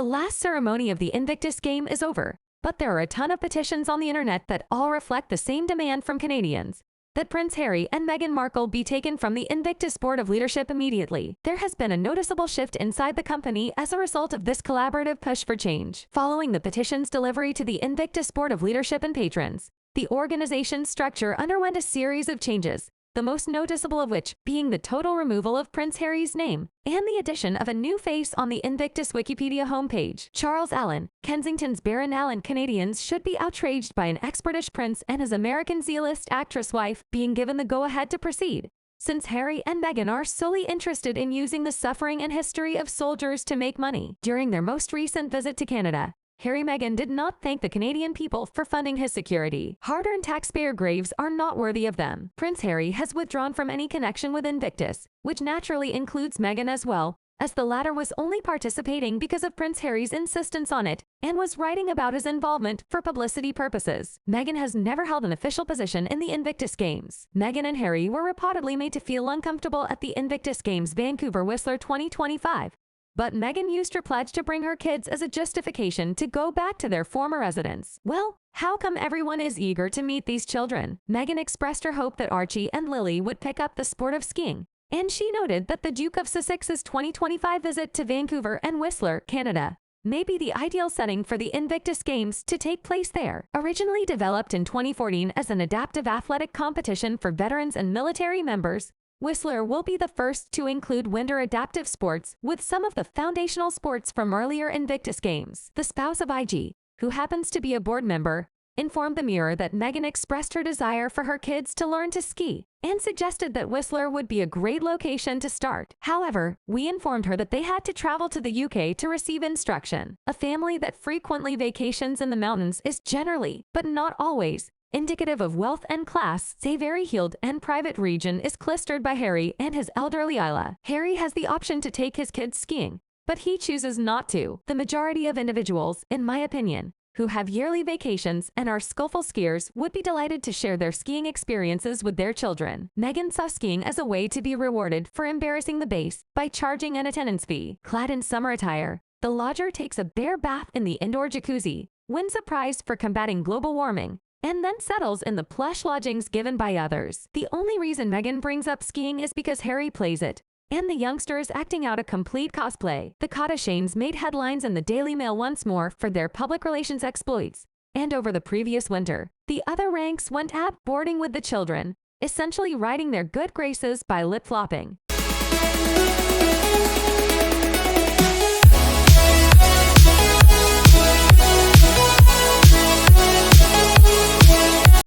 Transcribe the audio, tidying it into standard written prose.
last ceremony of the Invictus Game is over, but there are a ton of petitions on the internet that all reflect the same demand from Canadians: that Prince Harry and Meghan Markle be taken from the Invictus Board of Leadership immediately. There has been a noticeable shift inside the company as a result of this collaborative push for change. Following the petition's delivery to the Invictus Board of Leadership and patrons, the organization's structure underwent a series of changes, the most noticeable of which being the total removal of Prince Harry's name and the addition of a new face on the Invictus Wikipedia homepage. Charles Allen, Kensington's Baron Allen. Canadians should be outraged by an ex-British prince and his American Z-list actress wife being given the go-ahead to proceed, since Harry and Meghan are solely interested in using the suffering and history of soldiers to make money. During their most recent visit to Canada, Harry Meghan did not thank the Canadian people for funding his security. Hard-earned taxpayer graves are not worthy of them. Prince Harry has withdrawn from any connection with Invictus, which naturally includes Meghan as well, as the latter was only participating because of Prince Harry's insistence on it and was writing about his involvement for publicity purposes. Meghan has never held an official position in the Invictus Games. Meghan and Harry were reportedly made to feel uncomfortable at the Invictus Games Vancouver Whistler 2025. But Meghan used her pledge to bring her kids as a justification to go back to their former residence. Well, how come everyone is eager to meet these children? Meghan expressed her hope that Archie and Lily would pick up the sport of skiing, and she noted that the Duke of Sussex's 2025 visit to Vancouver and Whistler, Canada, may be the ideal setting for the Invictus Games to take place there. Originally developed in 2014 as an adaptive athletic competition for veterans and military members, Whistler will be the first to include winter adaptive sports with some of the foundational sports from earlier Invictus Games. The spouse of IG, who happens to be a board member, informed the Mirror that Meghan expressed her desire for her kids to learn to ski and suggested that Whistler would be a great location to start. However, we informed her that they had to travel to the UK to receive instruction. A family that frequently vacations in the mountains is generally, but not always, indicative of wealth and class. A very healed and private region is clustered by Harry and his elderly Isla. Harry has the option to take his kids skiing, but he chooses not to. The majority of individuals, in my opinion, who have yearly vacations and are skillful skiers would be delighted to share their skiing experiences with their children. Meghan saw skiing as a way to be rewarded for embarrassing the base by charging an attendance fee. Clad in summer attire, the lodger takes a bare bath in the indoor jacuzzi, wins a prize for combating global warming, and then settles in the plush lodgings given by others. The only reason Meghan brings up skiing is because Harry plays it, and the youngster is acting out a complete cosplay. The Kardashians made headlines in the Daily Mail once more for their public relations exploits, and over the previous winter, the other ranks went at boarding with the children, essentially riding their good graces by lip-flopping.